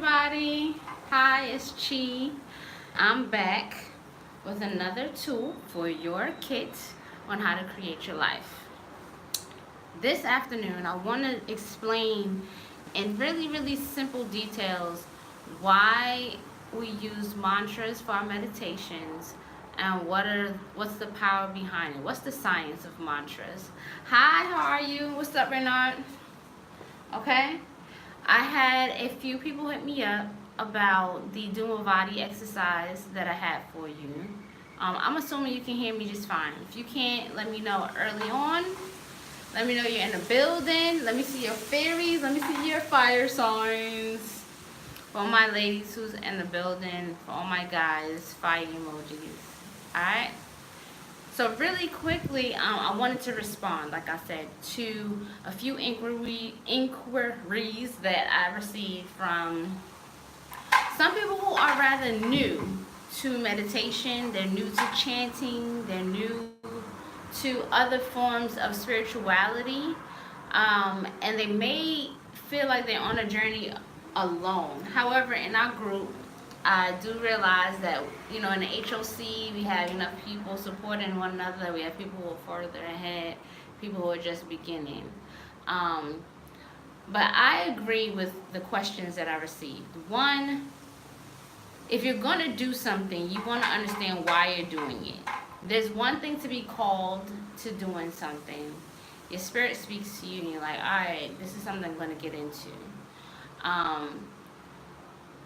everybody. Hi, it's Chi. I'm back with another tool for your kit on how to create your life. This afternoon, I want to explain in really simple details why we use mantras for our meditations and what's the power behind it. What's the science of mantras? Hi, how are you? What's up, Bernard? Okay. I had a few people hit me up about the Dumavati exercise that I had for you. I'm assuming you can hear me just fine. If you can't, let me know early on. Let me know you're in the building. Let me see your fairies. Let me see your fire signs. For all my ladies who's in the building, for all my guys, fire emojis. Alright? So really quickly, I wanted to respond, like I said, to a few inquiries that I received from some people who are rather new to meditation. They're new to chanting. They're new to other forms of spirituality. And they may feel like they're on a journey alone. However, in our group, I do realize that, in the HOC, we have enough people supporting one another. We have people who are further ahead, people who are just beginning. But I agree with the questions that I received. One, if you're going to do something, you want to understand why you're doing it. There's one thing to be called to doing something. Your spirit speaks to you and you're like, all right, this is something I'm going to get into.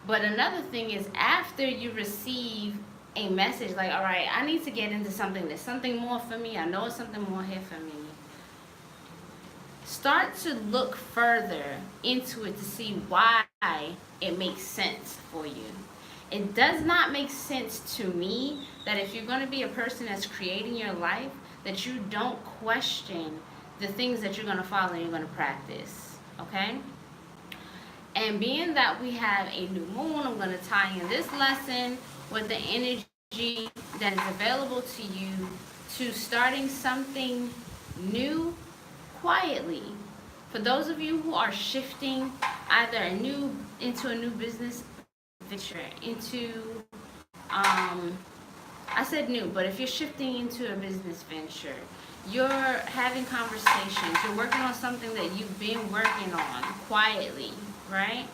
But another thing is, after you receive a message like, all right, I need to get into something. There's something more for me. I know it's something more here for me. Start to look further into it to see why it makes sense for you. It does not make sense to me that if you're going to be a person that's creating your life, that you don't question the things that you're going to follow and you're going to practice. Okay? And being that we have a new moon, I'm going to tie in this lesson with the energy that is available to you to starting something new quietly. For those of you who are shifting either into a new business venture, I said new, but if you're shifting into a business venture, you're having conversations, you're working on something that you've been working on quietly, right?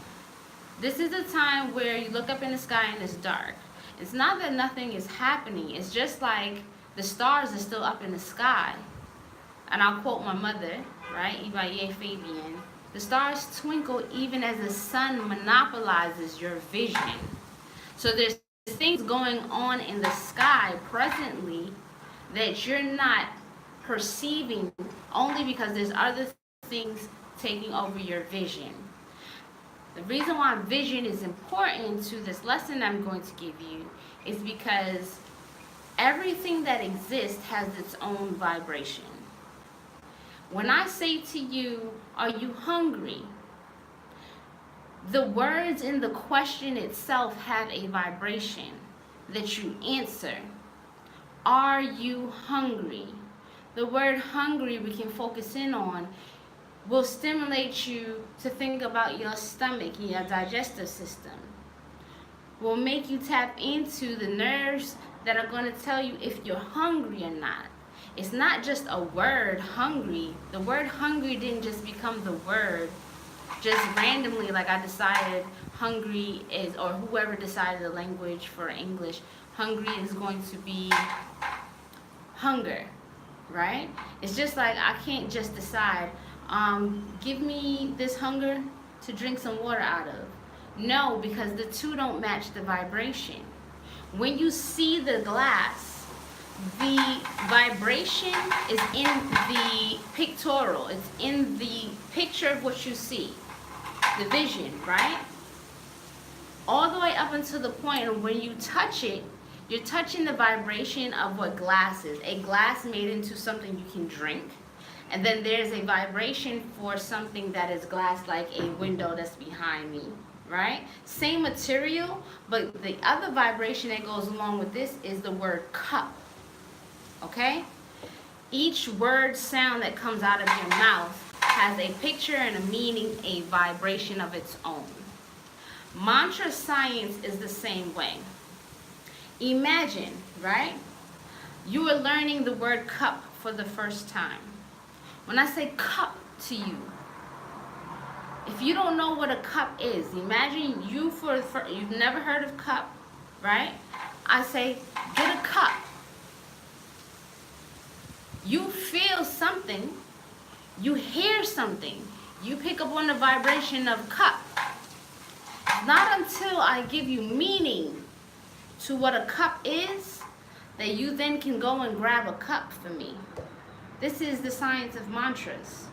This is a time where you look up in the sky and it's dark. It's not that nothing is happening. It's just like the stars are still up in the sky. And I'll quote my mother, right? Ibaye Fabian. The stars twinkle even as the sun monopolizes your vision. So there's things going on in the sky presently that you're not perceiving only because there's other things taking over your vision. The reason why vision is important to this lesson I'm going to give you is because everything that exists has its own vibration. When I say to you, are you hungry? The words in the question itself have a vibration that you answer. Are you hungry? The word hungry we can focus in on will stimulate you to think about your stomach and your digestive system. Will make you tap into the nerves that are going to tell you if you're hungry or not. It's not just a word, hungry. The word hungry didn't just become the word just randomly, like I decided hungry is, or whoever decided the language for English, hungry is going to be hunger, right? It's just like I can't just decide, give me this hunger to drink some water out of. No, because the two don't match the vibration. When you see the glass, the vibration is in the pictorial. It's in the picture of what you see, the vision, right? All the way up until the point of when you touch it, you're touching the vibration of what glass is. A glass made into something you can drink. And then there's a vibration for something that is glass, like a window that's behind me, right? Same material, but the other vibration that goes along with this is the word cup, okay? Each word sound that comes out of your mouth has a picture and a meaning, a vibration of its own. Mantra science is the same way. Imagine, right? You are learning the word cup for the first time. When I say cup to you, if you don't know what a cup is, imagine you've never heard of cup, right? I say, get a cup. You feel something, you hear something, you pick up on the vibration of cup. Not until I give you meaning to what a cup is that you then can go and grab a cup for me. This is the science of mantras.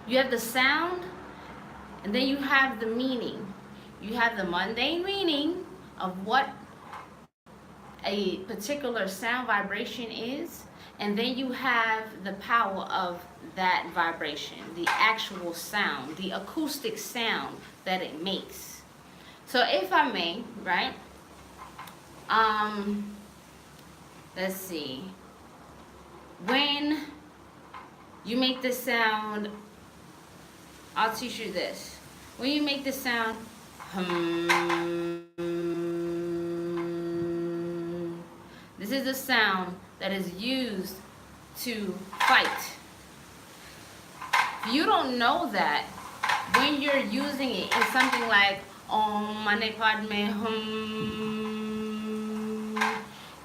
You have the sound, and then you have the meaning. You have the mundane meaning of what a particular sound vibration is, and then you have the power of that vibration, the actual sound, the acoustic sound that it makes. So if I may, right? Let's see. When you make the sound, I'll teach you this. When you make the sound, this is the sound that is used to fight. If you don't know that, when you're using it in something like Om Mani Padme Hum,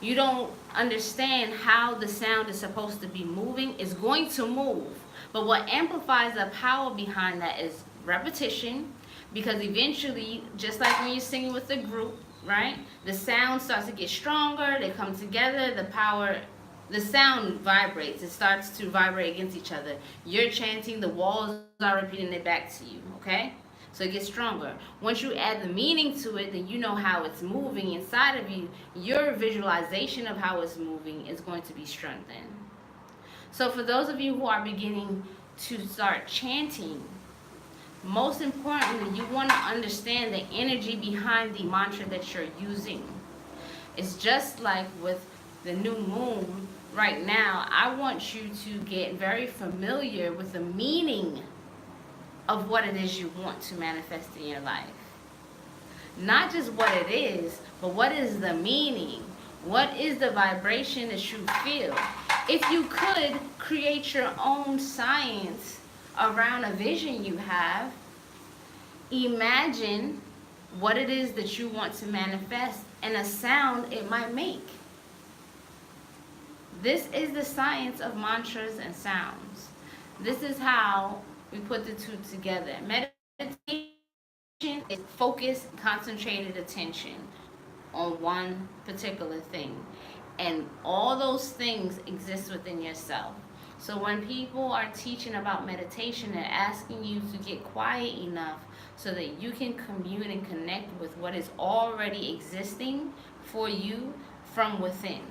you don't understand how the sound is supposed to be moving. It's going to move. But what amplifies the power behind that is repetition, because eventually, just like when you're singing with a group, right? The sound starts to get stronger, they come together, the sound vibrates, it starts to vibrate against each other. You're chanting, the walls are repeating it back to you, okay? So it gets stronger. Once you add the meaning to it, then you know how it's moving inside of you. Your visualization of how it's moving is going to be strengthened. So for those of you who are beginning to start chanting, most importantly, you want to understand the energy behind the mantra that you're using. It's just like with the new moon right now, I want you to get very familiar with the meaning of what it is you want to manifest in your life. Not just what it is, but what is the meaning? What is the vibration that you feel? If you could create your own science around a vision you have, imagine what it is that you want to manifest and a sound it might make. This is the science of mantras and sounds. This is how we put the two together. Meditation is focused, concentrated attention on one particular thing. And all those things exist within yourself. So when people are teaching about meditation, they're asking you to get quiet enough so that you can commune and connect with what is already existing for you from within.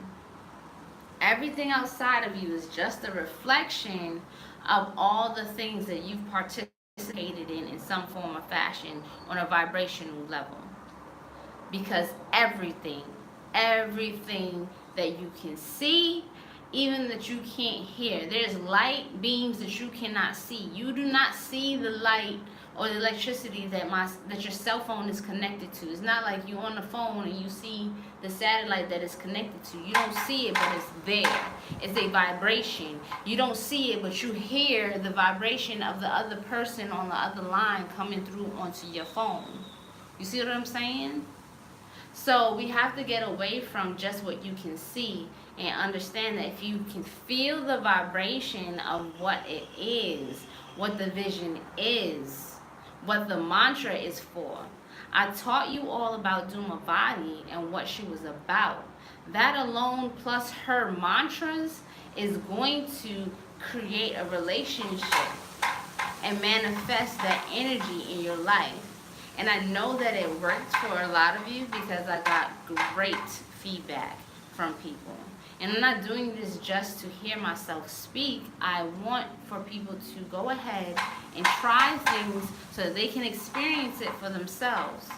Everything outside of you is just a reflection of all the things that you've participated in some form or fashion on a vibrational level. Because everything that you can see, even that you can't hear, there's light beams that you cannot see. You do not see the light or the electricity that your cell phone is connected to. It's not like you're on the phone and you see the satellite that it's connected to. You don't see it, but it's there. It's a vibration. You don't see it, but you hear the vibration of the other person on the other line coming through onto your phone. You see what I'm saying? So we have to get away from just what you can see and understand that if you can feel the vibration of what it is, what the vision is, what the mantra is for. I taught you all about Dumavati and what she was about. That alone plus her mantras is going to create a relationship and manifest that energy in your life. And I know that it worked for a lot of you because I got great feedback from people. And I'm not doing this just to hear myself speak. I want for people to go ahead and try things so that they can experience it for themselves.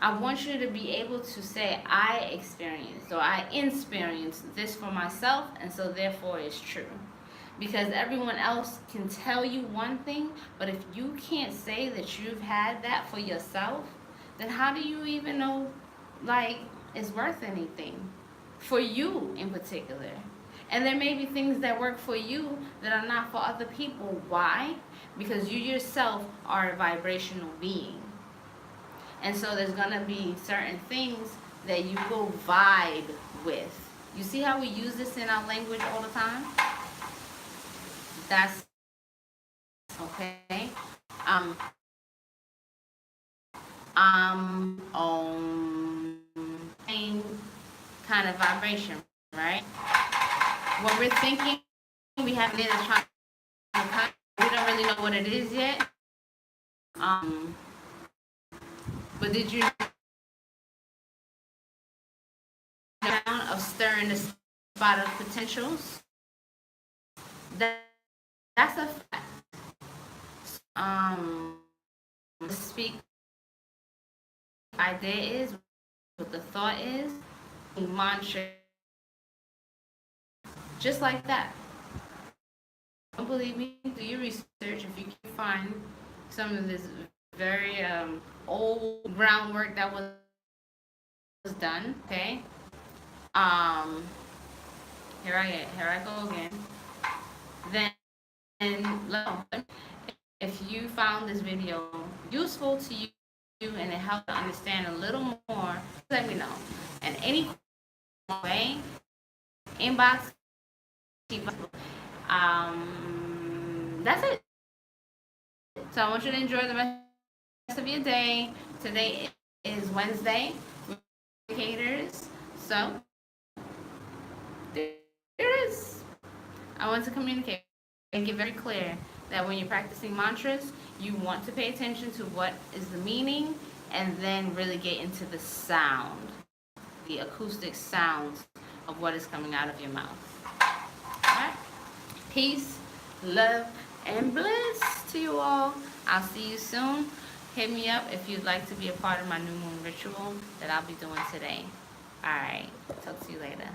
I want you to be able to say, I experienced or I experienced this for myself, and so therefore it's true. Because everyone else can tell you one thing, but if you can't say that you've had that for yourself, then how do you even know, like, it's worth anything for you in particular? And there may be things that work for you that are not for other people. Why? Because you yourself are a vibrational being. And so there's going to be certain things that you will vibe with. You see how we use this in our language all the time? That's okay. Um, same kind of vibration, right? When we're thinking, we have it that's trying to cut. We don't really know what it is yet. But did you know of stirring the spot of potentials? That's a fact. Speak idea is, what the thought is, mantra, just like that. Don't believe me? Do your research. If you can find some of this very old groundwork that was done, okay? Here I go again. Then, if you found this video useful to you and it helped to understand a little more, let me know. And any way, inbox. That's it. So I want you to enjoy the rest of your day. Today is Wednesday, indicators. So there it is. I want to communicate, make it very clear that when you're practicing mantras, you want to pay attention to what is the meaning and then really get into the sound, the acoustic sounds of what is coming out of your mouth. All right? Peace, love, and bliss to you all. I'll see you soon. Hit me up if you'd like to be a part of my new moon ritual that I'll be doing today. All right. Talk to you later.